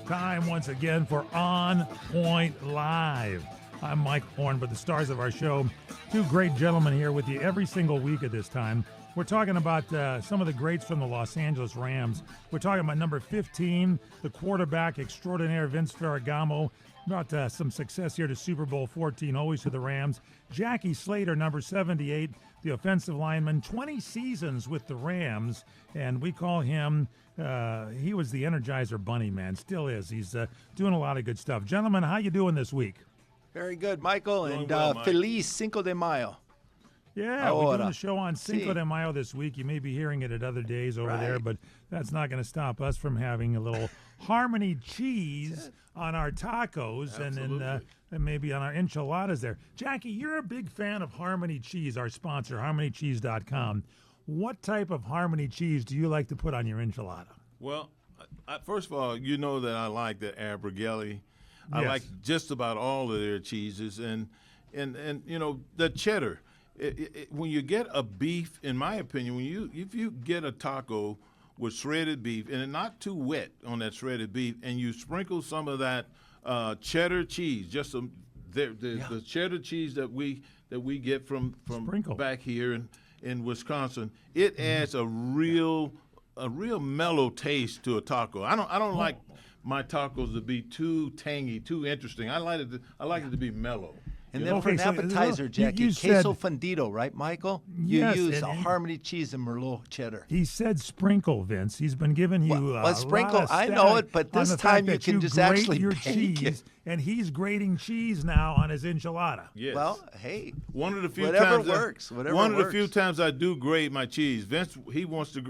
Time once again for On Point Live. I'm Mike Horn, but the stars of our show, two great gentlemen here with you every single week at this time. We're talking about some of the greats from the Los Angeles Rams. We're talking about number 15, the quarterback extraordinaire Vince Ferragamo. Brought some success here to Super Bowl 14, always to the Rams. Jackie Slater, number 78, the offensive lineman, 20 seasons with the Rams, and we call him, he was the Energizer Bunny, man, still is. He's doing a lot of good stuff. Gentlemen, how you doing this week? Very good, Michael, and well, Mike. Feliz Cinco de Mayo. Yeah, we're doing the show on Cinco de Mayo this week. You may be hearing it at other days over there, but that's not going to stop us from having a little Harmony cheese on our tacos and maybe on our enchiladas there. Jackie, you're a big fan of Harmony Cheese, our sponsor, harmonycheese.com. What type of Harmony cheese do you like to put on your enchilada? Well, first of all, you know that I like the Abergele. I like just about all of their cheeses, and you know, the cheddar. When you get a beef, in my opinion, if you get a taco with shredded beef and it's not too wet on that shredded beef, and you sprinkle some of that cheddar cheese, just the cheddar cheese that we get from back here in Wisconsin, it adds a real mellow taste to a taco. I don't like my tacos to be too tangy, too interesting. I like it to be mellow. And then for an appetizer, Jackie, queso fundido, right, Michael? You use a Harmony cheese and Merlot cheddar. He said sprinkle, Vince. He's been giving you a sprinkle. lot of I know it, but this time you can just actually your bake cheese, it. and he's grating cheese now on his enchilada. Yes. Well, hey, one of the few whatever times works. The few times I do grate my cheese. Vince, he wants to.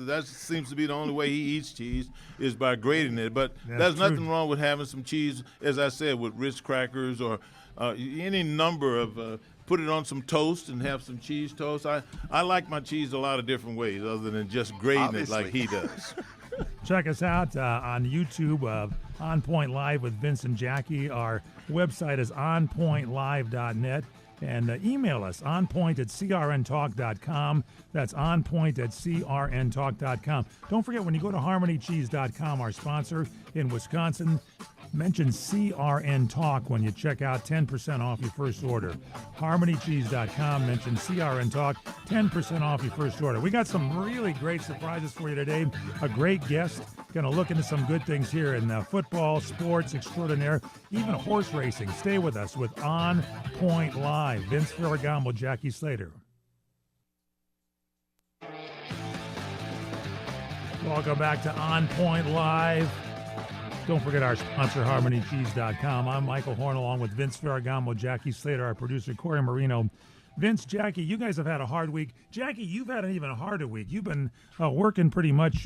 That seems to be the only way he eats cheese is by grating it. But there's nothing wrong with having some cheese, as I said, with Ritz crackers or any number of. Put it on some toast and have some cheese toast. I like my cheese a lot of different ways other than just grating it like he does. Check us out on YouTube, On Point Live with Vince and Jackie. Our website is onpointlive.net. And email us, onpoint@crntalk.com. That's onpoint@crntalk.com. Don't forget, when you go to harmonycheese.com, our sponsor in Wisconsin, mention CRN Talk when you check out, 10% off your first order. harmonycheese.com, mention CRN Talk, 10% off your first order. We got some really great surprises for you today. A great guest. Going to look into some good things here in football, sports extraordinaire, even horse racing. Stay with us with On Point Live. Vince Ferragamo, Jackie Slater. Welcome back to On Point Live. Don't forget our sponsor, harmonycheese.com. I'm Michael Horn, along with Vince Ferragamo, Jackie Slater, our producer, Corey Marino. Vince, Jackie, you guys have had a hard week. Jackie, you've had an even harder week. You've been working pretty much,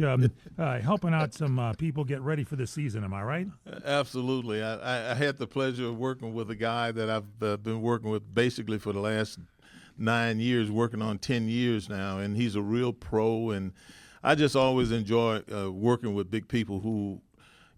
helping out some people get ready for the season. Am I right? Absolutely. I had the pleasure of working with a guy that I've been working with basically for the last 9 years, working on 10 years now, and he's a real pro. And I just always enjoy working with big people who,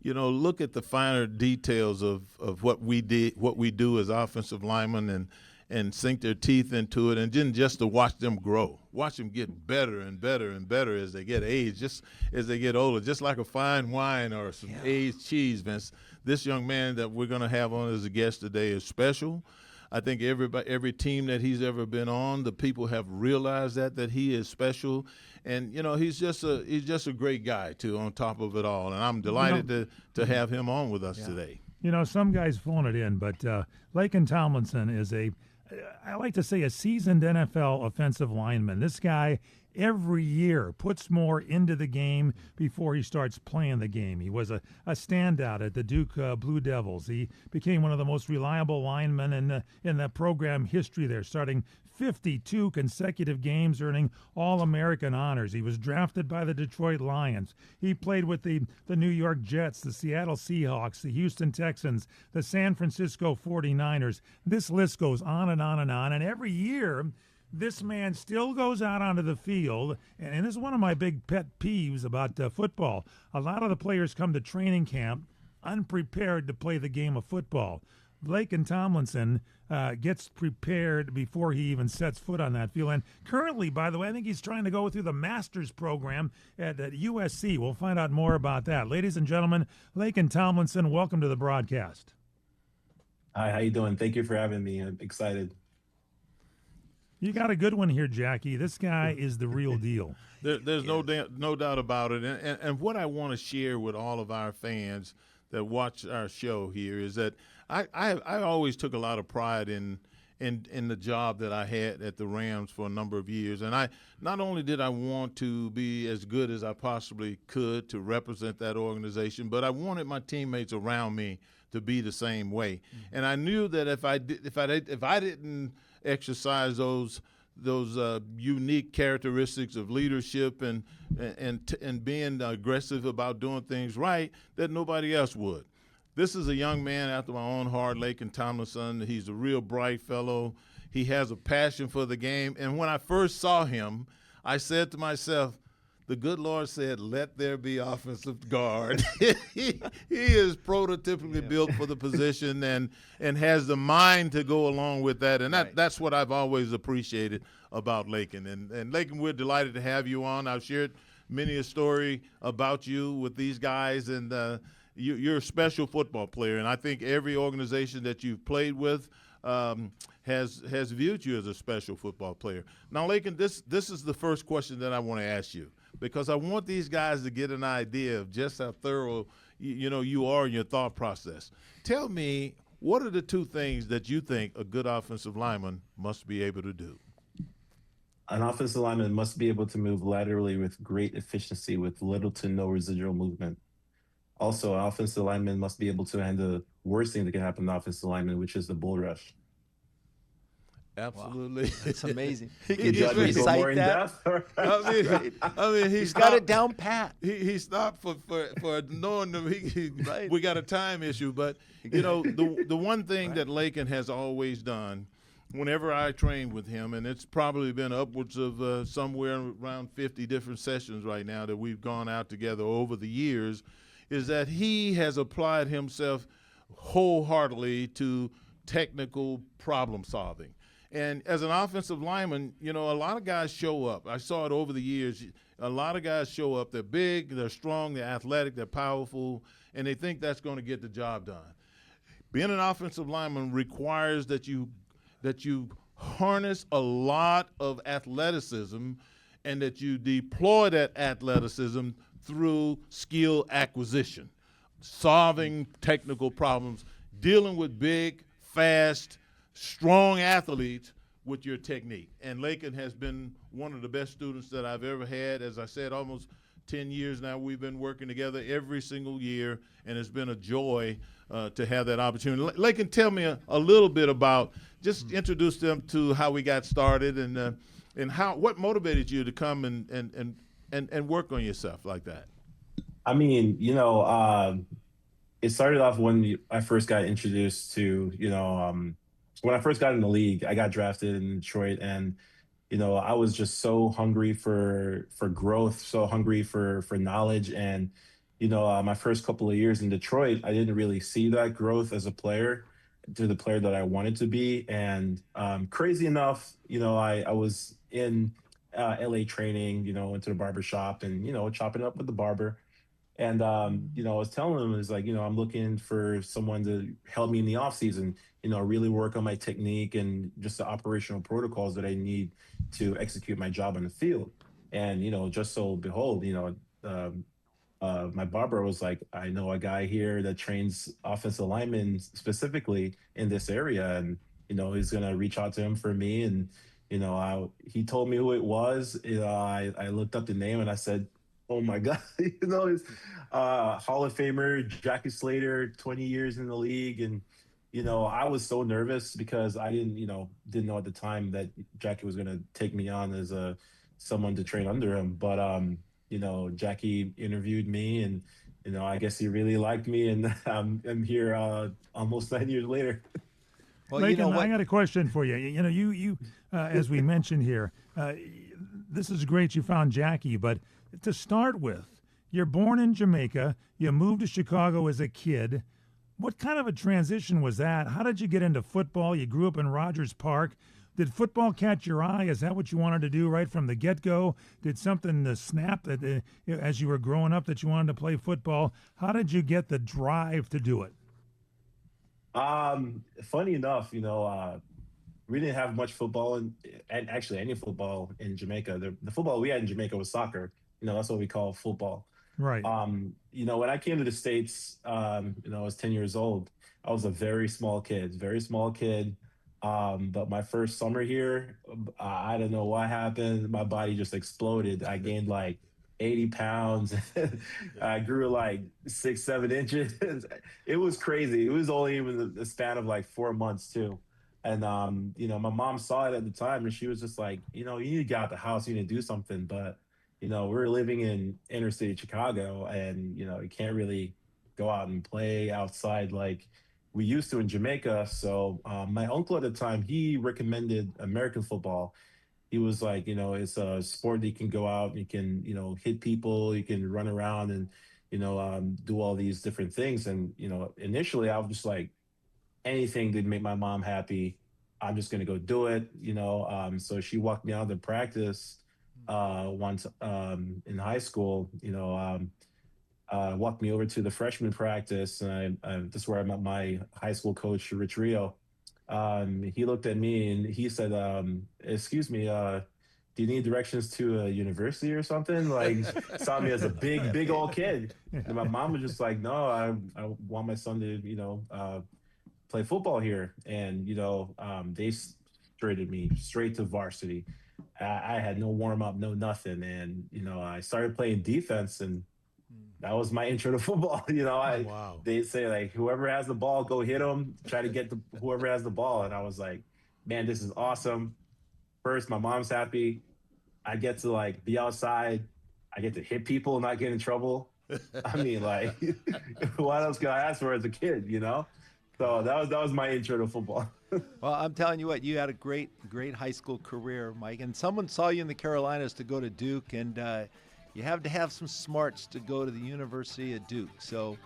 you know, look at the finer details of what we do as offensive linemen and sink their teeth into it, and then just to watch them grow, watch them get better and better and better as they get aged, just as they get older, just like a fine wine or some aged cheese, Vince. This young man that we're going to have on as a guest today is special. I think every team that he's ever been on, the people have realized that he is special, and you know he's just a great guy too. On top of it all, and I'm delighted to have him on with us today. You know, some guys phone it in, but Laken Tomlinson is I like to say a seasoned NFL offensive lineman. This guy every year puts more into the game before he starts playing the game. He was a standout at the Duke Blue Devils. He became one of the most reliable linemen in the program history there, starting 52 consecutive games, earning All-American honors. He was drafted by the Detroit Lions. He played with the New York Jets, the Seattle Seahawks, the Houston Texans, the San Francisco 49ers. This list goes on and on and on. And every year, this man still goes out onto the field, and this is one of my big pet peeves about football. A lot of the players come to training camp unprepared to play the game of football. Laken Tomlinson gets prepared before he even sets foot on that field. And currently, by the way, I think he's trying to go through the master's program at USC. We'll find out more about that. Ladies and gentlemen, Laken Tomlinson, welcome to the broadcast. Hi, how you doing? Thank you for having me. I'm excited. You got a good one here, Jackie. This guy is the real deal. There's no doubt about it. And what I want to share with all of our fans that watch our show here is that I always took a lot of pride in the job that I had at the Rams for a number of years. And I not only did I want to be as good as I possibly could to represent that organization, but I wanted my teammates around me to be the same way. Mm-hmm. And I knew that if I didn't exercise those unique characteristics of leadership and being aggressive about doing things right, that nobody else would. This is a young man after my own heart, Laken Tomlinson. He's a real bright fellow. He has a passion for the game. And when I first saw him, I said to myself, the good Lord said, let there be offensive guard. he is prototypically built for the position and has the mind to go along with that. And that's what I've always appreciated about Laken. And Laken, we're delighted to have you on. I've shared many a story about you with these guys, and you're a special football player. And I think every organization that you've played with has viewed you as a special football player. Now, Laken, this is the first question that I want to ask you, because I want these guys to get an idea of just how thorough you are in your thought process. Tell me, what are the two things that you think a good offensive lineman must be able to do? An offensive lineman must be able to move laterally with great efficiency with little to no residual movement. Also, an offensive lineman must be able to handle the worst thing that can happen to an offensive lineman, which is the bull rush. Absolutely. Wow. That's amazing. He can just recite that. I mean, he's got it down pat. He stopped for knowing that right. We got a time issue. But, the one thing that Laken has always done whenever I train with him, and it's probably been upwards of somewhere around 50 different sessions right now that we've gone out together over the years, is that he has applied himself wholeheartedly to technical problem solving. And as an offensive lineman, a lot of guys show up. I saw it over the years. A lot of guys show up. They're big, they're strong, they're athletic, they're powerful, and they think that's going to get the job done. Being an offensive lineman requires that you harness a lot of athleticism and that you deploy that athleticism through skill acquisition, solving technical problems, dealing with big, fast, strong athletes with your technique. And Laken has been one of the best students that I've ever had. As I said, almost 10 years now we've been working together every single year, and it's been a joy to have that opportunity. Laken, tell me a little bit about, just introduce them to how we got started and what motivated you to come and work on yourself like that. I mean, it started off when I first got introduced to, when I first got in the league. I got drafted in Detroit, and I was just so hungry for growth, so hungry for knowledge. And my first couple of years in Detroit, I didn't really see that growth as a player to the player that I wanted to be. And crazy enough, I was in LA training, went to the barber shop and chopping up with the barber. And, I was telling him, it's like, I'm looking for someone to help me in the off season, really work on my technique and just the operational protocols that I need to execute my job on the field. And, just so behold, my barber was like, I know a guy here that trains offensive linemen specifically in this area. And, he's going to reach out to him for me. And, he told me who it was. I looked up the name and I said, oh my God, it's Hall of Famer Jackie Slater, 20 years in the league. And, I was so nervous because I didn't know at the time that Jackie was going to take me on as someone to train under him. But, Jackie interviewed me and, I guess he really liked me, and I'm here almost 9 years later. Well, Laken, I got a question for you. You as we mentioned here, this is great you found Jackie, but to start with, you're born in Jamaica, you moved to Chicago as a kid. What kind of a transition was that? How did you get into football? You grew up in Rogers Park. Did football catch your eye? Is that what you wanted to do right from the get-go? Did something snap that as you were growing up that you wanted to play football? How did you get the drive to do it? Funny enough, we didn't have much football and actually any football in Jamaica. The football we had in Jamaica was soccer. That's what we call football. Right. When I came to the States, I was 10 years old. I was a very small kid, very small kid. But my first summer here, I don't know what happened. My body just exploded. I gained like 80 pounds. I grew like 6, 7 inches. It was crazy. It was only even the span of like 4 months too. And my mom saw it at the time, and she was just like, you need to get out the house, you need to do something. But we're living in inner city Chicago, and you can't really go out and play outside like we used to in Jamaica. So my uncle at the time, he recommended American football. He was like, it's a sport that you can go out and you can, hit people, you can run around and, do all these different things. And, initially I was just like, anything to make my mom happy, I'm just gonna go do it. So she walked me out to practice once in high school. Walked me over to the freshman practice, and this is where I met my high school coach, Rich Rio. He looked at me and he said, "Excuse me, do you need directions to a university or something?" Like, saw me as a big old kid. And my mom was just like, "No, I want my son to, play football here." And they traded me straight to varsity. I had no warm up, no nothing, and I started playing defense, and that was my intro to football. Wow. They say like, whoever has the ball, go hit them. Try to get whoever has the ball, and I was like, man, this is awesome. First, my mom's happy. I get to like be outside. I get to hit people and not get in trouble. I mean, like, what else could I ask for as a kid? So that was my intro to football. Well, I'm telling you what, you had a great high school career, Mike. And someone saw you in the Carolinas to go to Duke, and you have to have some smarts to go to the University of Duke. So,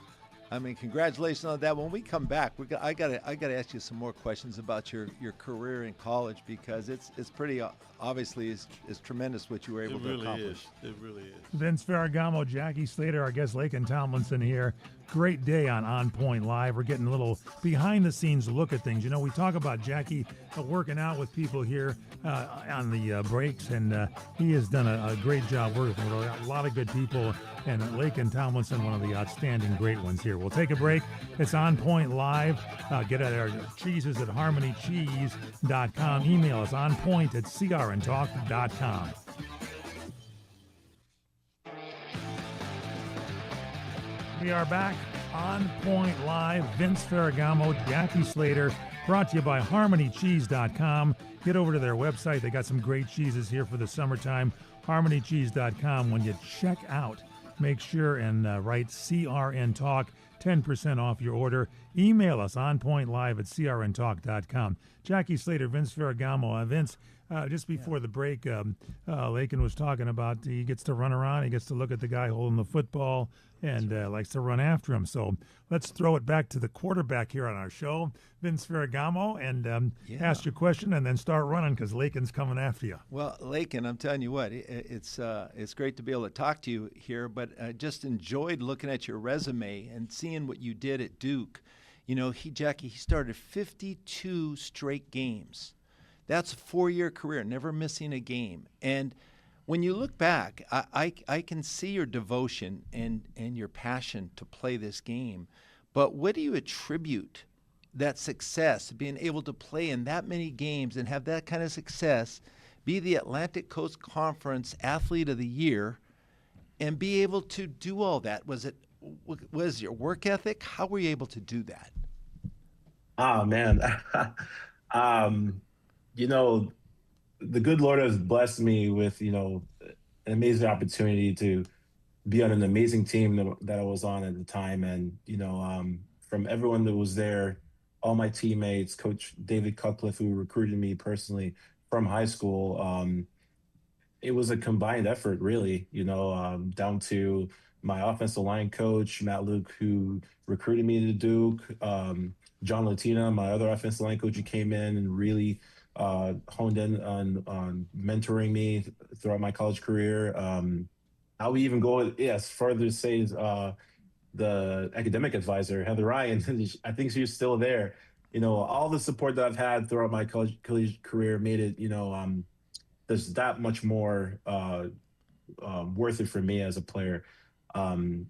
I mean, congratulations on that. When we come back, I gotta ask you some more questions about your career in college, because it's pretty obviously is tremendous what you were able to accomplish. It really is. Vince Ferragamo, Jackie Slater, our guest Laken Tomlinson here. Great day on Point Live. We're getting a little behind-the-scenes look at things. We talk about Jackie working out with people here on the breaks, and he has done a great job working with a lot of good people, and Laken Tomlinson, one of the outstanding great ones here. We'll take a break. It's On Point Live. Get at our cheeses at harmonycheese.com. Email us onpoint@crntalk.com. We are back on Point Live. Vince Ferragamo, Jackie Slater, brought to you by harmonycheese.com. Get over to their website. They got some great cheeses here for the summertime. harmonycheese.com. When you check out, make sure and write CRN Talk, 10% off your order. Email us onpointlive@crntalk.com. Jackie Slater, Vince Ferragamo. Vince, just before the break, Laken was talking about he gets to run around, he gets to look at the guy holding the football, and likes to run after him. So let's throw it back to the quarterback here on our show, Vince Ferragamo, and ask your question and then start running, because Laken's coming after you. Well, Laken, I'm telling you what, it's great to be able to talk to you here, but I just enjoyed looking at your resume and seeing what you did at Duke. Jackie, he started 52 straight games. That's a 4-year career, never missing a game. And when you look back, I can see your devotion and your passion to play this game. But what do you attribute that success, being able to play in that many games and have that kind of success, be the Atlantic Coast Conference Athlete of the Year, and be able to do all that? Was your work ethic? How were you able to do that? Oh, man. The good Lord has blessed me with, an amazing opportunity to be on an amazing team that I was on at the time. And, from everyone that was there, all my teammates, Coach David Cutcliffe, who recruited me personally from high school, it was a combined effort, really, down to my offensive line coach, Matt Luke, who recruited me to Duke, John Latina, my other offensive line coach, who came in and really honed in on mentoring me throughout my college career. I would even go as further to say the academic advisor, Heather Ryan. I think she's still there. All the support that I've had throughout my college career made it, there's that much more worth it for me as a player. Um,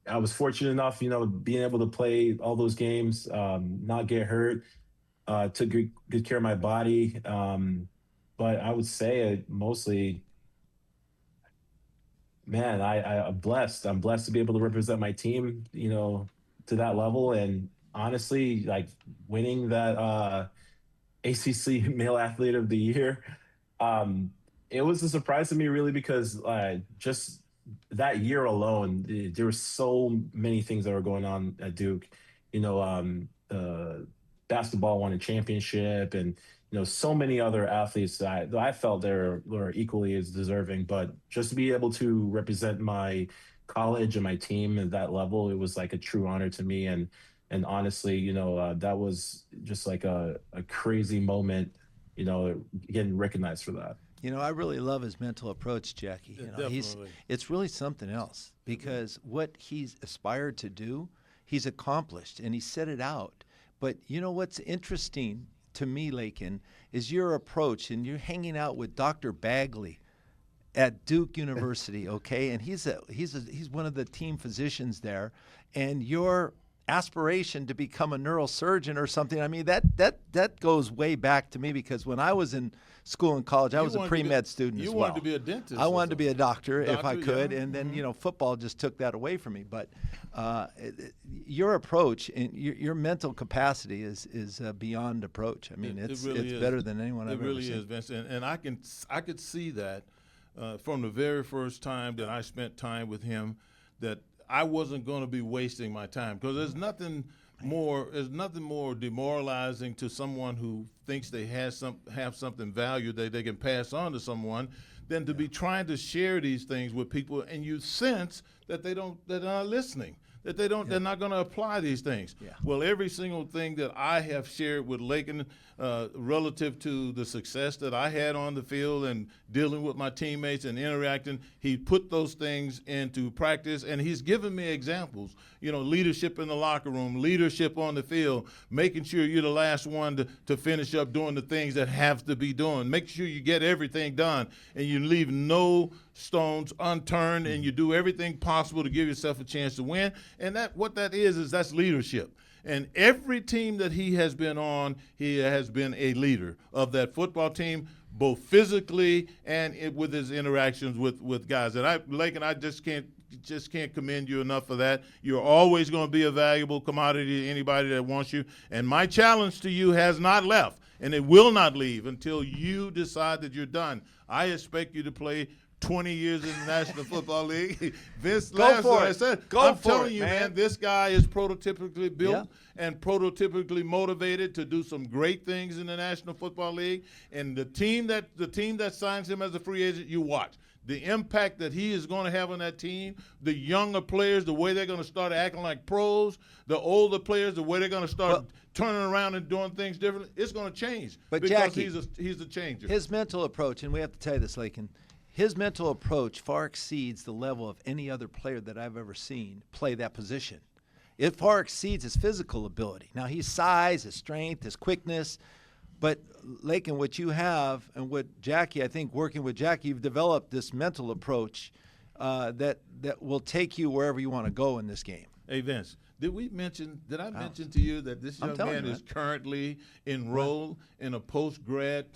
I was fortunate enough, being able to play all those games, not get hurt, took good care of my body. But I would say mostly, man, I'm blessed. I'm blessed to be able to represent my team, to that level. And honestly, like winning that ACC Male Athlete of the Year, um, it was a surprise to me, really, because just that year alone, there were so many things that were going on at Duke. Basketball won a championship, and so many other athletes that I felt were equally as deserving. But just to be able to represent my college and my team at that level, it was like a true honor to me. And honestly, that was just like a crazy moment, getting recognized for that. I really love his mental approach, Jackie. It's really something else, because what he's aspired to do, he's accomplished, and he set it out. But what's interesting to me, Laken, is your approach, and you're hanging out with Dr. Bagley at Duke University, okay? And he's one of the team physicians there, and your aspiration to become a neurosurgeon or something. I mean, that goes way back to me, because when I was in school and college, I was a pre-med student as well. You wanted to be a dentist. I wanted to be a doctor if I could, and then football just took that away from me. But your approach and your mental capacity is beyond approach. I mean, it's better than anyone I've ever seen. It really is, Vince, and I could see that from the very first time that I spent time with him, that I wasn't going to be wasting my time, because there's nothing more demoralizing to someone who thinks they have something valued that they can pass on to someone than to be trying to share these things with people, and you sense that they're not listening, that they're not going to apply these things. Yeah. Well, every single thing that I have shared with Laken relative to the success that I had on the field and dealing with my teammates and interacting, he put those things into practice, and he's given me examples. Leadership in the locker room, leadership on the field, making sure you're the last one to finish up doing the things that have to be done. Make sure you get everything done, and you leave no stones unturned, and you do everything possible to give yourself a chance to win. And that's leadership. And every team that he has been on, he has been a leader of that football team, both physically and with his interactions with guys. And Laken, I just can't commend you enough for that. You're always going to be a valuable commodity to anybody that wants you. And my challenge to you has not left, and it will not leave until you decide that you're done. I expect you to play 20 years in the National Football League. Vince, last what I said, I'm telling you, man, this guy is prototypically built and prototypically motivated to do some great things in the National Football League. And the team that signs him as a free agent, you watch the impact that he is going to have on that team. The younger players, the way they're going to start acting like pros. The older players, the way they're going to start turning around and doing things differently. It's going to change. But because Jackie, he's a changer. His mental approach, and we have to tell you this, Laken, his mental approach far exceeds the level of any other player that I've ever seen play that position. It far exceeds his physical ability. Now, his size, his strength, his quickness, but Laken, what you have, and what Jackie, I think working with Jackie, you've developed this mental approach that will take you wherever you want to go in this game. Hey, Vince, did I mention to you that this young man is currently enrolled in a post-grad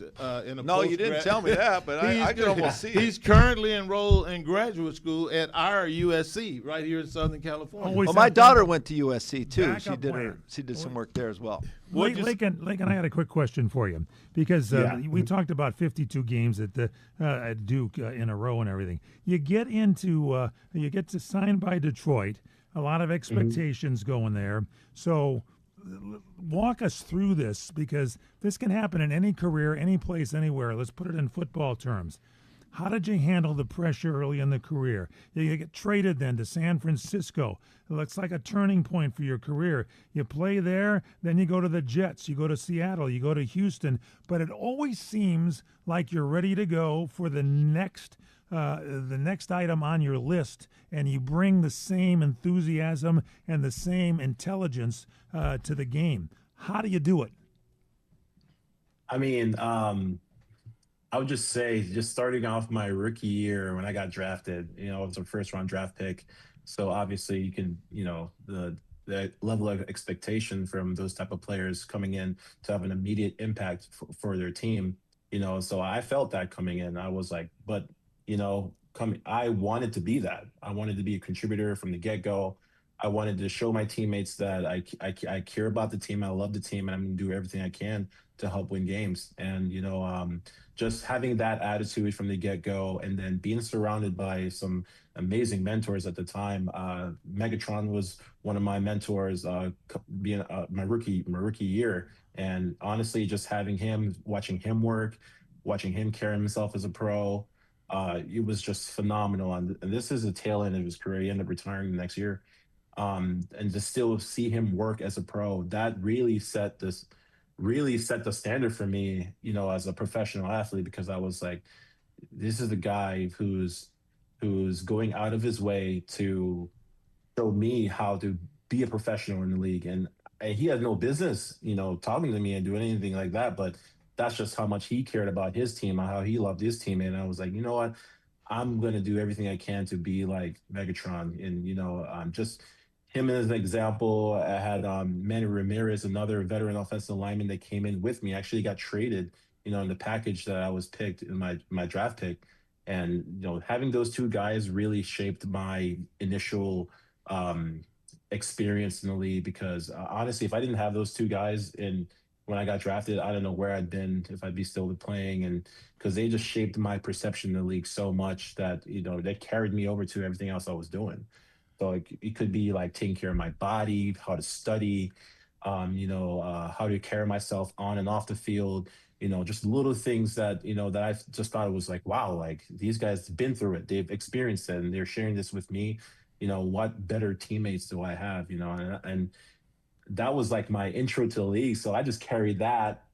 No, you didn't tell me that, but I can almost see it. He's currently enrolled in graduate school at our USC right here in Southern California. Well, my daughter went to USC too. She did some work there as well. Laken, I had a quick question for you, because we talked about 52 games at Duke in a row and everything. You get to sign by Detroit. A lot of expectations going there. So walk us through this, because this can happen in any career, any place, anywhere. Let's put it in football terms. How did you handle the pressure early in the career? You get traded then to San Francisco. It looks like a turning point for your career. You play there, then you go to the Jets, you go to Seattle, you go to Houston, but it always seems like you're ready to go for the next item on your list, and you bring the same enthusiasm and the same intelligence to the game. How do you do it? I mean, I would just say, just starting off my rookie year when I got drafted, I was a first round draft pick. So obviously you can, the level of expectation from those type of players coming in to have an immediate impact for their team, so I felt that coming in. I was like, but, I wanted to be that. I wanted to be a contributor from the get go. I wanted to show my teammates that I care about the team. I love the team, and I'm going to do everything I can to help win games. And, just having that attitude from the get go, and then being surrounded by some amazing mentors at the time. Megatron was one of my mentors, being my rookie year. And honestly, just having him, watching him work, watching him carry himself as a pro, it was just phenomenal. And this is a tail end of his career. He ended up retiring the next year. And to still see him work as a pro, that really set the standard for me, as a professional athlete, because I was like, this is the guy who's going out of his way to show me how to be a professional in the league. And he had no business, talking to me and doing anything like that. But that's just how much he cared about his team and how he loved his team. And I was like, you know what? I'm going to do everything I can to be like Megatron. And, just him as an example. I had Manny Ramirez, another veteran offensive lineman that came in with me. Actually got traded, in the package that I was picked in my draft pick. And, having those two guys really shaped my initial experience in the league, because honestly, if I didn't have those two guys when I got drafted, I don't know where I'd been, if I'd be still playing. And because they just shaped my perception of the league so much that, they carried me over to everything else I was doing. So like, it could be like taking care of my body, how to study, how to carry myself on and off the field, just little things that, that I just thought it was like, wow, like these guys have been through it. They've experienced it and they're sharing this with me. What better teammates do I have, and that was like my intro to the league. So I just carried that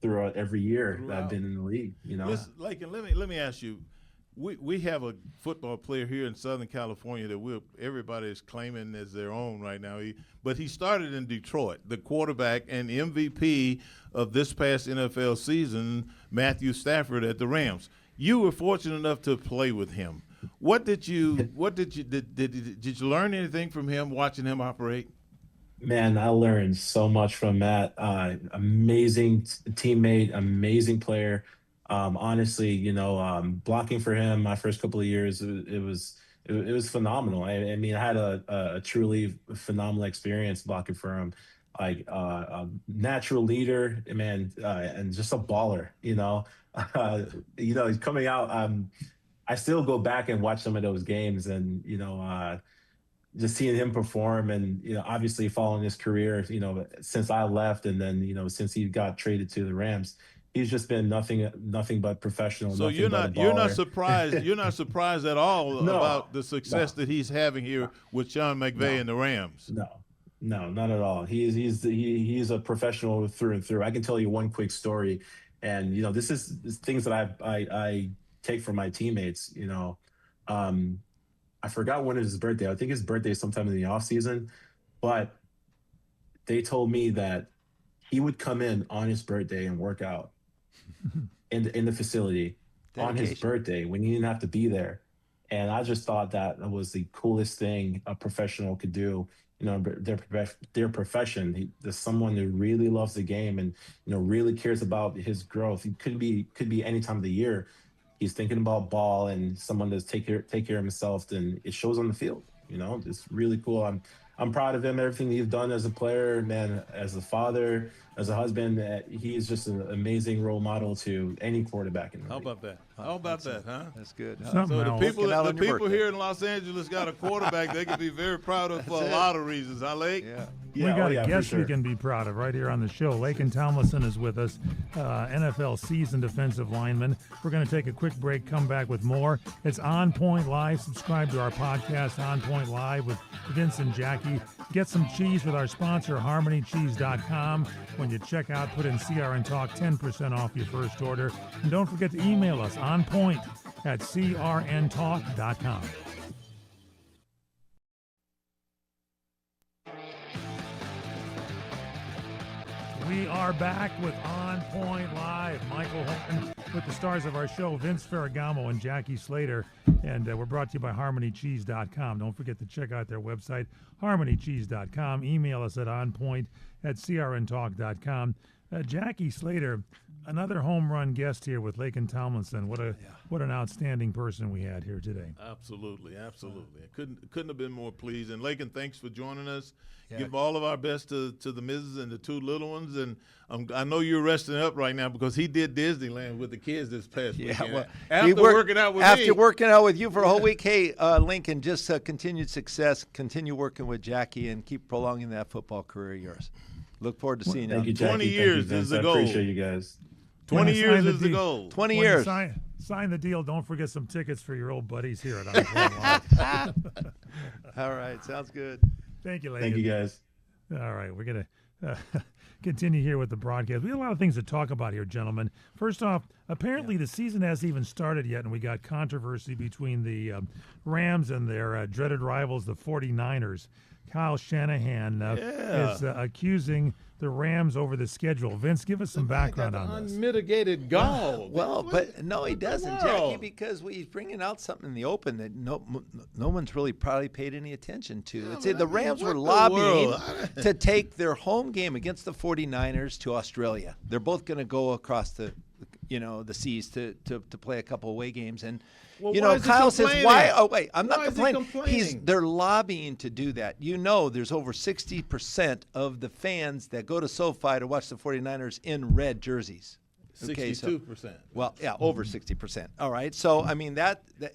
throughout every year that I've been in the league, Listen, Laken, let me ask you. We have a football player here in Southern California that everybody is claiming as their own right now. But he started in Detroit, the quarterback and MVP of this past NFL season, Matthew Stafford at the Rams. You were fortunate enough to play with him. Did you learn anything from him, watching him operate? Man, I learned so much from Matt. Amazing teammate, amazing player. Honestly, blocking for him my first couple of years, it was phenomenal. I mean, I had a truly phenomenal experience blocking for him. Like a natural leader, man, and just a baller. He's coming out. I still go back and watch some of those games, and just seeing him perform, and obviously following his career, since I left, and then since he got traded to the Rams, he's just been nothing but professional. So you're not surprised. You're not surprised at all No, about the success that he's having here with Sean McVay and the Rams. No, not at all. He's a professional through and through. I can tell you one quick story, and this is things that I take from my teammates. I forgot when it was his birthday. I think his birthday is sometime in the off season, but they told me that he would come in on his birthday and work out in the facility on his birthday when he didn't have to be there. And I just thought that was the coolest thing a professional could do. Their profession. There's someone who really loves the game and really cares about his growth. It could be any time of the year. He's thinking about ball and someone that's take care of himself, and it shows on the field. It's really cool. I'm proud of him, everything he's done as a player, man, as a father, as a husband. He's just an amazing role model to any quarterback in the league. How about that, huh? That's good. So the people here in Los Angeles got a quarterback they can be very proud of for a lot of reasons, huh, Lake? Yeah. We Yeah, got oh, a yeah, for guest we sure. can be proud of right here on the show. Laken Tomlinson is with us, NFL seasoned defensive lineman. We're going to take a quick break, come back with more. It's On Point Live. Subscribe to our podcast, On Point Live, with Vince and Jackie. Get some cheese with our sponsor, HarmonyCheese.com. When you check out, put in CRN Talk, 10% off your first order. And don't forget to email us, onpoint@crntalk.com. We are back with On Point Live. Michael Horton with the stars of our show, Vince Ferragamo and Jackie Slater. And we're brought to you by HarmonyCheese.com. Don't forget to check out their website, HarmonyCheese.com. Email us at onpoint@crntalk.com. Jackie Slater, another home run guest here with Laken Tomlinson. What an outstanding person we had here today. Absolutely. I couldn't have been more pleased. And Laken, thanks for joining us. Yeah. Give all of our best to the missus and the two little ones. And I know you're resting up right now because he did Disneyland with the kids this past weekend. Well, after working out with you for a whole week. Hey, Lincoln, just continued success. Continue working with Jackie and keep prolonging that football career of yours. Look forward to seeing you. Thank you, Jackie. 20 years is the goal. I appreciate you guys. 20 years is the goal. 20 years. Sign the deal. Don't forget some tickets for your old buddies here at On Point Live. All right. Sounds good. Thank you, Laken. Thank you, guys. All right. We're going to continue here with the broadcast. We have a lot of things to talk about here, gentlemen. First off, apparently the season hasn't even started yet, and we got controversy between the Rams and their dreaded rivals, the 49ers. Kyle Shanahan is accusing the Rams over the schedule. Vince, give us some background on this. Unmitigated gall. But no, he doesn't, Jackie, because he's bringing out something in the open that no one's really probably paid any attention to. The Rams were lobbying to take their home game against the 49ers to Australia. They're both going to go across the seas to play a couple away games. And Kyle says, why? Oh, wait, I'm not complaining. They're lobbying to do that. There's over 60% of the fans that go to SoFi to watch the 49ers in red jerseys. 62%. Over 60%. All right. So, I mean,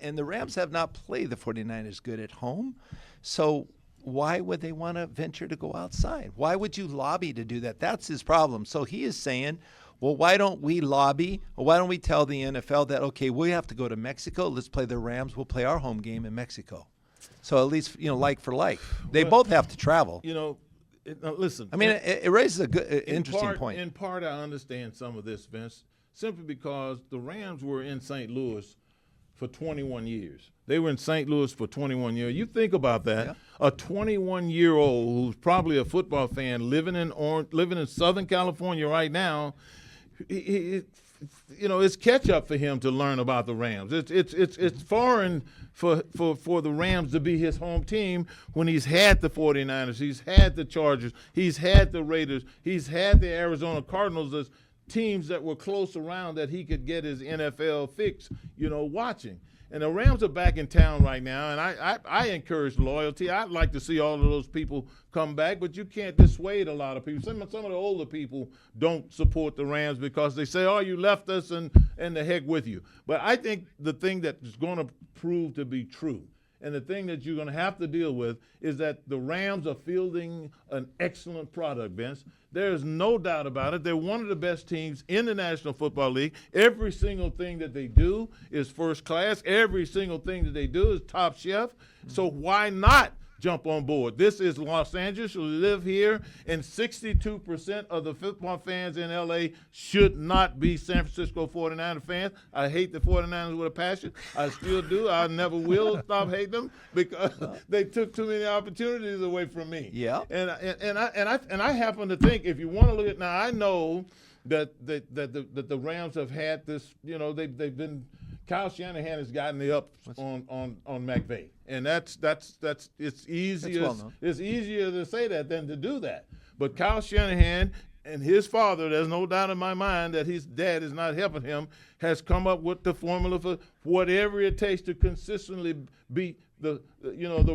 and the Rams have not played the 49ers good at home. So why would they want to venture to go outside? Why would you lobby to do that? That's his problem. So he is saying, well, why don't we lobby? Or why don't we tell the NFL that, okay, we have to go to Mexico. Let's play the Rams. We'll play our home game in Mexico. So at least, like for like. They both have to travel. Listen. I mean, it raises a good, interesting point. In part, I understand some of this, Vince, simply because the Rams were in St. Louis for 21 years. They were in St. Louis for 21 years. You think about that. Yeah. A 21-year-old who's probably a football fan living in Southern California right now, it's catch up for him to learn about the Rams. It's foreign for the Rams to be his home team when he's had the 49ers, he's had the Chargers, he's had the Raiders, he's had the Arizona Cardinals as teams that were close around that he could get his NFL fix, watching. And the Rams are back in town right now, and I encourage loyalty. I'd like to see all of those people come back, but you can't dissuade a lot of people. Some of the older people don't support the Rams because they say, oh, you left us and the heck with you. But I think the thing that is going to prove to be true, and the thing that you're going to have to deal with, is that the Rams are fielding an excellent product, Vince. There's no doubt about it. They're one of the best teams in the National Football League. Every single thing that they do is first class. Every single thing that they do is top chef. So why not jump on board? This is Los Angeles. We live here, and 62% of the football fans in L.A. should not be San Francisco 49er fans. I hate the 49ers with a passion. I still do. I never will stop hating them because they took too many opportunities away from me. Yeah. And I happen to think, if you want to look at now, I know that the Rams have had this. They've been. Kyle Shanahan has gotten the ups on McVay, and that's it's easier to say that than to do that. But Kyle Shanahan and his father, there's no doubt in my mind that his dad is not helping him, has come up with the formula for whatever it takes to consistently beat the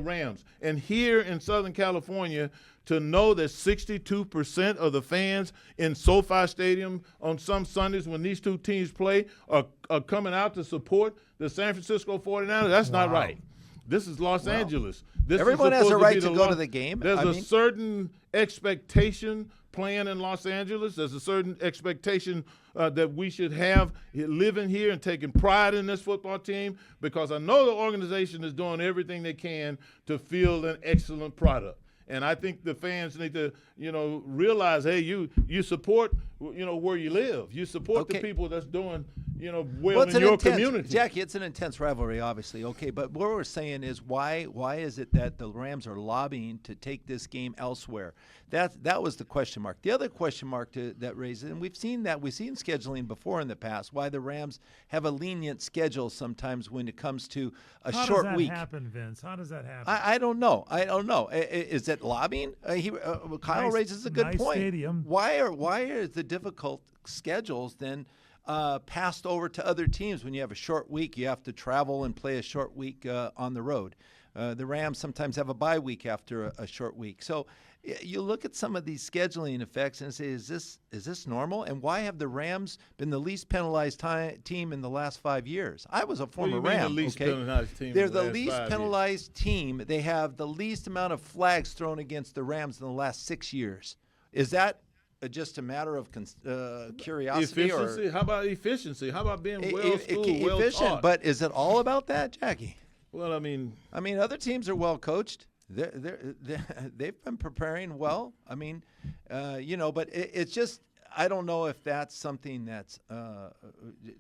Rams. And here in Southern California, to know that 62% of the fans in SoFi Stadium on some Sundays when these two teams play are coming out to support the San Francisco 49ers, that's not right. This is Los Angeles. This everyone is has a supposed right be to the go to the game. There's I a mean, certain expectation playing in Los Angeles. There's a certain expectation that we should have living here and taking pride in this football team, because I know the organization is doing everything they can to field an excellent product. And I think the fans need to, realize, hey, you support, where you live. You support the people that's doing, well in your community. Jackie, it's an intense rivalry, obviously. Okay, but what we're saying is why is it that the Rams are lobbying to take this game elsewhere? That was the question mark. The other question mark that raises, and we've seen scheduling before in the past, why the Rams have a lenient schedule sometimes when it comes to a short week. How does that happen, Vince? How does that happen? I don't know. Is it lobbying? Kyle raises a good point. Stadium. Why are the difficult schedules then passed over to other teams? When you have a short week, you have to travel and play a short week on the road. The Rams sometimes have a bye week after a short week. So you look at some of these scheduling effects and say, is this normal? And why have the Rams been the least penalized team in the last 5 years? I was a former Ram. They're the least penalized team. They have the least amount of flags thrown against the Rams in the last 6 years. Is that just a matter of curiosity? Efficiency? How about efficiency? How about being well-schooled, well-taught? But is it all about that, Jackie? Well, I mean, other teams are well coached. They've been preparing well. But it's just, I don't know if that's something that's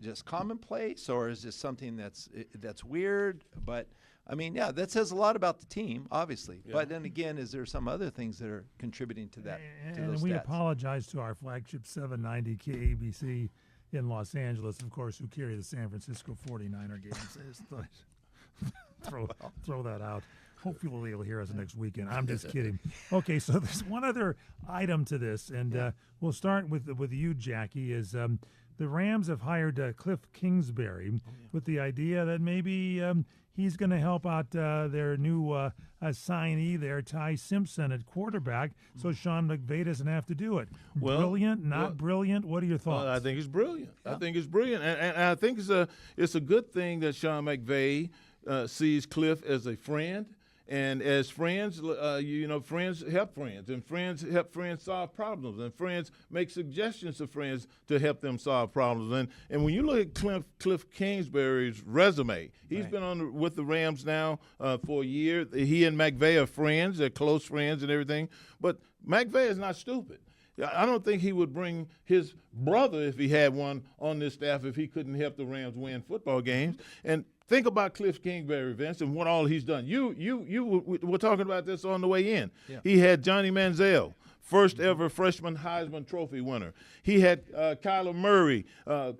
just commonplace, or is this something that's weird. But that says a lot about the team, obviously. Yeah. But then again, is there some other things that are contributing to that? And we apologize to our flagship 790 KABC in Los Angeles, of course, who carry the San Francisco 49er games. Throw that out. Hopefully they'll hear us next weekend. I'm just kidding. Okay, so there's one other item to this, and we'll start with you, Jackie. Is the Rams have hired Cliff Kingsbury with the idea that maybe he's going to help out their new assignee there, Ty Simpson, at quarterback, so Sean McVay doesn't have to do it. Brilliant, not brilliant? What are your thoughts? I think it's brilliant. Yeah. I think it's brilliant, and I think it's a good thing that Sean McVay sees Cliff as a friend. And as friends, friends help friends, and friends help friends solve problems, and friends make suggestions to friends to help them solve problems. And when you look at Cliff Kingsbury's resume, he's been with the Rams now for a year. He and McVay are friends. They're close friends and everything. But McVay is not stupid. I don't think he would bring his brother, if he had one, on this staff if he couldn't help the Rams win football games. And think about Cliff Kingsbury, Vince, and what all he's done. You were talking about this on the way in. Yeah. He had Johnny Manziel, first ever freshman Heisman Trophy winner. He had Kyler Murray, a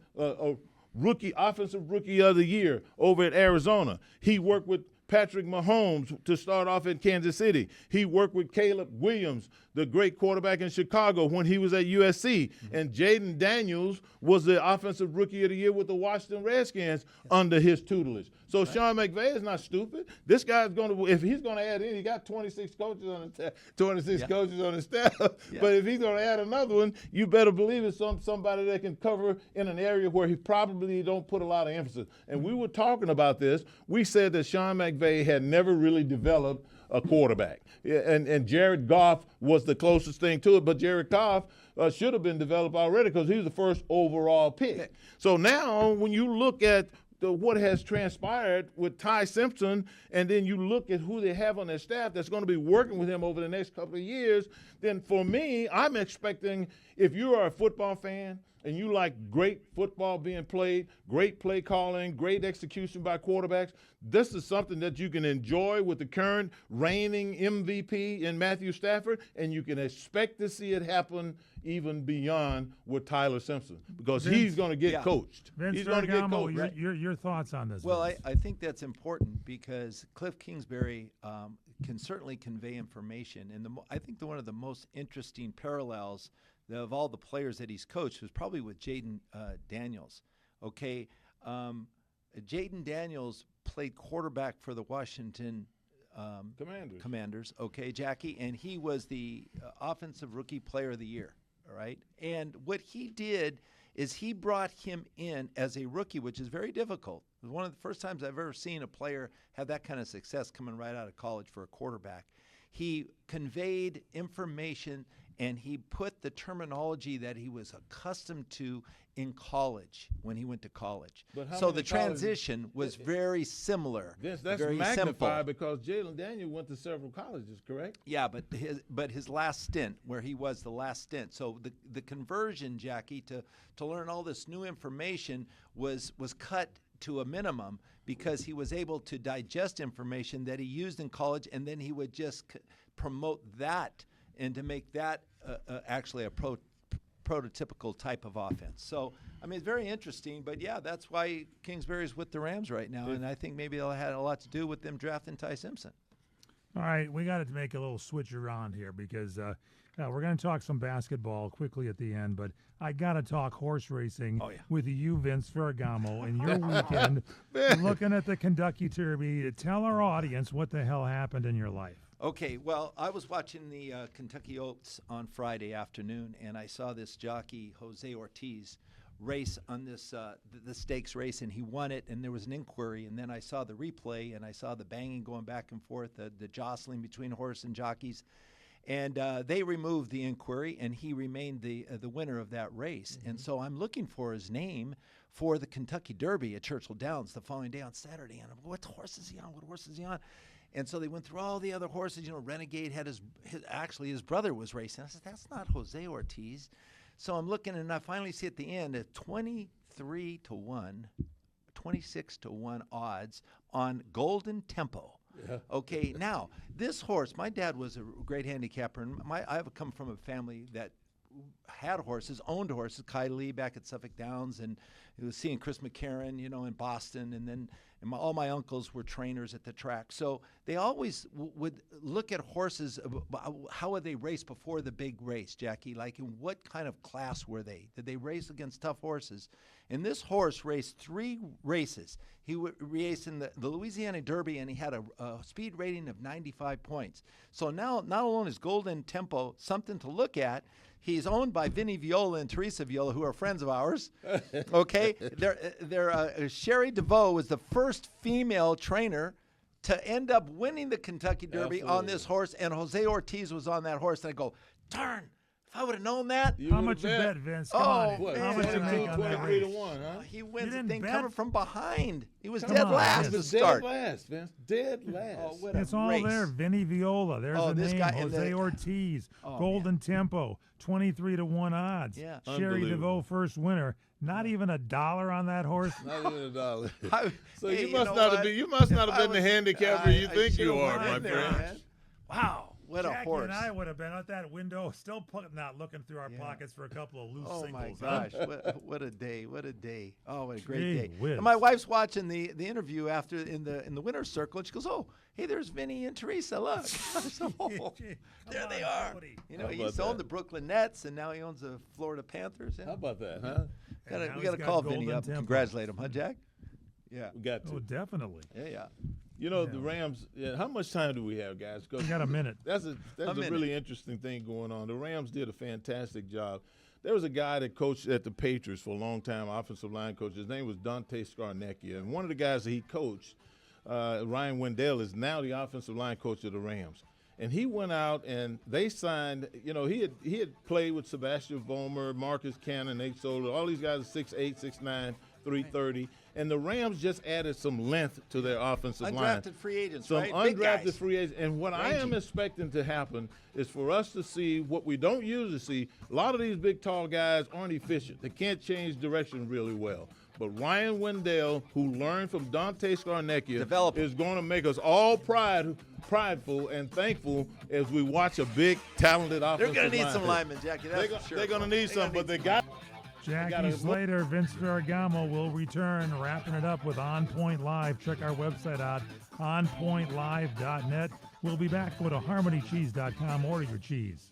offensive rookie of the year over at Arizona. He worked with Patrick Mahomes to start off in Kansas City. He worked with Caleb Williams, the great quarterback in Chicago, when he was at USC. Mm-hmm. And Jaden Daniels was the offensive rookie of the year with the Washington Redskins under his tutelage. So Sean McVay is not stupid. This guy's going to, if he's going to add in, he got 26 coaches on his staff. Yeah. But if he's going to add another one, you better believe it's somebody that can cover in an area where he probably don't put a lot of emphasis. And we were talking about this. We said that Sean McVay had never really developed a quarterback. And Jared Goff was the closest thing to it, but Jared Goff should have been developed already because he was the first overall pick. So now when you look at what has transpired with Ty Simpson, and then you look at who they have on their staff that's going to be working with him over the next couple of years, then for me, I'm expecting, if you are a football fan and you like great football being played, great play calling, great execution by quarterbacks, this is something that you can enjoy with the current reigning MVP in Matthew Stafford, and you can expect to see it happen even beyond with Tyler Simpson, because he's going to get coached. Vince he's going to get coached. Your thoughts on this? Well, I think that's important because Cliff Kingsbury can certainly convey information. And I think one of the most interesting parallels of all the players that he's coached was probably with Jaden Daniels. Okay, Jaden Daniels played quarterback for the Washington Commanders. Okay, Jackie, and he was the offensive rookie player of the year. All right, and what he did is he brought him in as a rookie, which is very difficult. It was one of the first times I've ever seen a player have that kind of success coming right out of college for a quarterback. He conveyed information and he put the terminology that he was accustomed to in college when he went to college. So the transition was very similar. Vince, that's very magnified simple. because Jalen Daniel went to several colleges, correct? Yeah, but his last stint, where he was the last stint. So the conversion, Jackie, to learn all this new information was cut to a minimum because he was able to digest information that he used in college, and then he would just promote that and to make that actually a prototypical type of offense. So, I mean, it's very interesting, but yeah, that's why Kingsbury's with the Rams right now, and I think maybe it had a lot to do with them drafting Ty Simpson. All right, we got to make a little switch around here because we're going to talk some basketball quickly at the end, but I got to talk horse racing with you, Vince Ferragamo, and your weekend looking at the Kentucky Derby. Tell our audience what the hell happened in your life. Okay, well, I was watching the Kentucky Oaks on Friday afternoon, and I saw this jockey, Jose Ortiz, race on this the stakes race, and he won it, and there was an inquiry, and then I saw the replay, and I saw the banging going back and forth, the jostling between horse and jockeys, and they removed the inquiry, and he remained the winner of that race. And so I'm looking for his name for the Kentucky Derby at Churchill Downs the following day on Saturday, and I'm, what horse is he on? What horse is he on? And so they went through all the other horses. You know, Renegade had his brother was racing. I said, that's not Jose Ortiz. So I'm looking, and I finally see at the end at 23 to 1, 26 to 1 odds on Golden Tempo. Yeah. Okay, now this horse, my dad was a great handicapper, and I've come from a family that had horses, owned horses. Kai Lee back at Suffolk Downs, and he was seeing Chris McCarron, you know, in Boston, and then all my uncles were trainers at the track. So they always would look at horses, how would they race before the big race, Jackie? Like, in what kind of class were they? Did they race against tough horses? And this horse raced 3 races. He would race in the Louisiana Derby, and he had a speed rating of 95 points. So now, not only is Golden Tempo something to look at, he's owned by Vinny Viola and Teresa Viola, who are friends of ours. Okay, Sherry DeVoe was the first female trainer to end up winning the Kentucky Derby on this horse, and Jose Ortiz was on that horse. And I go, darn, if I would have known that. How much you bet, Vince? Come on. What, how much you make on that race? 23 to 1, huh? He wins the thing bet? coming from behind. He was Come dead on, last Vince. to start. Dead last, Vince. Dead last. Oh, what a It's all race. there. Vinny Viola. There's the this name. guy- Jose Ortiz. Golden Tempo. 23 to 1 odds. Yeah. Sherry DeVoe first winner. Not even $1 on that horse. Not even $1. So Hey, you you must know not what? have been. You must not have been the handicapper you I think you should've are, won my there, friend. man. Wow. What a Jackie horse. and I would have been at that window, still not looking through our pockets for a couple of loose Oh singles. my gosh! What a day! What a day! Oh, what a great Gee day! whiz. And my wife's watching the interview after in the winner's circle, and she goes, "Oh, hey, there's Vinny and Teresa. Look, So, Gee, there come they on, are. Cody. You know, How he about used to own that? the Brooklyn Nets, and now he owns the Florida Panthers. Yeah. How about that, huh? And now We he's got to got call Golden Vinny up, and Tempo. congratulate him, huh, Jack? Yeah. We got Oh, to. definitely. Yeah. You know, the Rams, how much time do we have, guys? We got a minute. That's a minute. really interesting thing going on. The Rams did a fantastic job. There was a guy that coached at the Patriots for a long time, offensive line coach. His name was Dante Scarnecchia. And one of the guys that he coached, Ryan Wendell, is now the offensive line coach of the Rams. And he went out and they signed, you know, he had played with Sebastian Vollmer, Marcus Cannon, Nate Solder. All these guys are 6'8", 6'9", 330. And the Rams just added some length to their offensive line. Undrafted free agents, Some right? Big undrafted guys. free agents. And what I am expecting to happen is for us to see what we don't usually see. A lot of these big, tall guys aren't efficient. They can't change direction really well. But Ryan Wendell, who learned from Dante Scarnecchia, is going to make us all prideful and thankful as we watch a big, talented offensive They're going to need line. some linemen, Jackie. That's for sure. They're going to need some, but they got. Jackie Slater, Vince Ferragamo will return, wrapping it up with On Point Live. Check our website out, onpointlive.net. We'll be back. Go to harmonycheese.com. Order your cheese.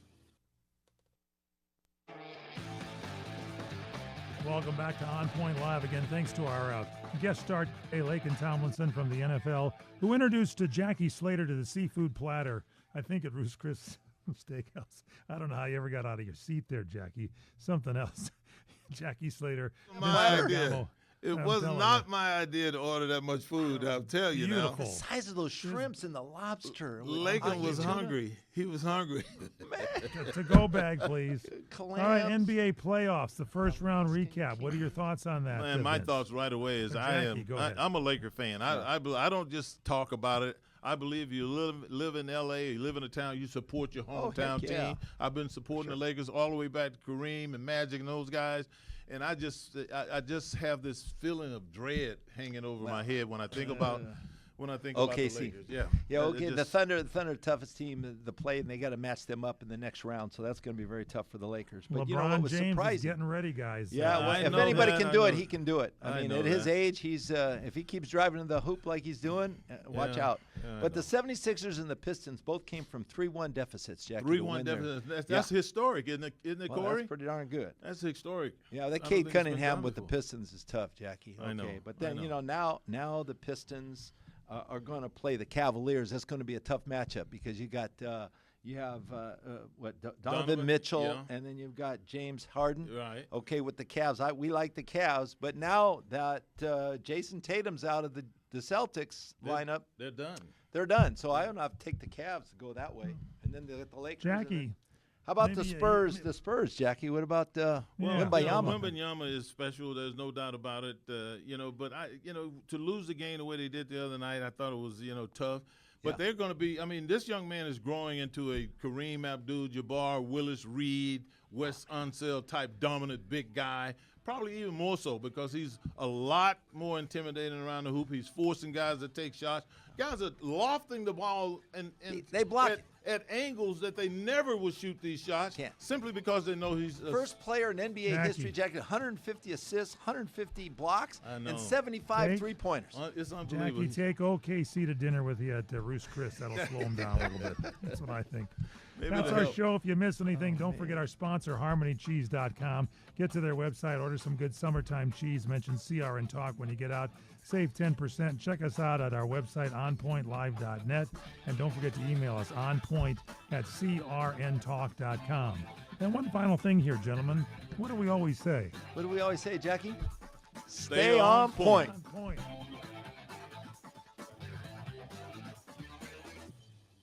Welcome back to On Point Live again. Thanks to our guest star, Laken Tomlinson from the NFL, who introduced Jackie Slater to the seafood platter, I think at Ruth's Chris Steakhouse. I don't know how you ever got out of your seat there, Jackie. Something else. Jackie Slater. My idea. It I'm was telling not you. my idea to order that much food. I'll tell you now. Beautiful. The size of those shrimps and the lobster. Laken was tuna. hungry. He was hungry. To-go bag, please. Clams. All right, NBA playoffs, the first round recap. What are your thoughts on that? Man, my Vince? thoughts right away is Jackie, go ahead. I'm a Laker fan. I don't just talk about it. I believe you live in L.A., you live in a town, you support your hometown heck yeah. team. I've been supporting the Lakers all the way back to Kareem and Magic and those guys, and I just have this feeling of dread hanging over my head when I think about about the Lakers. Yeah. Okay. The Thunder, toughest team to play, and they got to match them up in the next round. So that's going to be very tough for the Lakers. But you know what LeBron was James is surprising? getting ready, guys. Yeah, well, I if know anybody that, can I do it, know. he can do it. I I mean, know at his that. age, he's if he keeps driving to the hoop like he's doing, watch Yeah. out. Yeah, I But the know. 76ers and the Pistons both came from 3-1 deficits, Jackie. to 3-1 win there. deficit. That's historic, isn't it, Well, Corey? that's pretty darn good. That's historic. Yeah, that I don't Cade think it's been Cunningham done with the before. Pistons is tough, Jackie. Okay, I know, but I then know. now the Pistons are going to play the Cavaliers. That's going to be a tough matchup because you got you have Donovan Mitchell, yeah. and then you've got James Harden. Right. Okay, with the Cavs, we like the Cavs, but now that Jason Tatum's out of the Celtics lineup, They're done. they're done. So I don't have to take the Cavs to go that way, and then they get the Lakers. and Jackie. then- how about the maybe Spurs? The Spurs, Jackie. What about Wembayama? Wembayama is special. There's no doubt about it. But to lose the game the way they did the other night, I thought it was tough. But they're going to be. I mean, this young man is growing into a Kareem Abdul-Jabbar, Willis Reed, Wes Unseld type dominant big guy. Probably even more so because he's a lot more intimidating around the hoop. He's forcing guys to take shots. Guys are lofting the ball and They block it. at angles that they never would shoot these shots simply because they know he's First player in NBA Jackie. history, Jackie, 150 assists, 150 blocks, I know. and 75 Take- three-pointers. It's unbelievable. Jackie, take OKC to dinner with you at Roost Chris. That'll slow him down a little bit. That's what I think. Maybe That's it'll our help. show. If you miss anything, don't forget our sponsor, HarmonyCheese.com. Get to their website, order some good summertime cheese. Mention CR and Talk when you get out. Save 10%. Check us out at our website, onpointlive.net. And don't forget to email us, onpoint@crntalk.com. And one final thing here, gentlemen. What do we always say? What do we always say, Jackie? Stay on point. On point.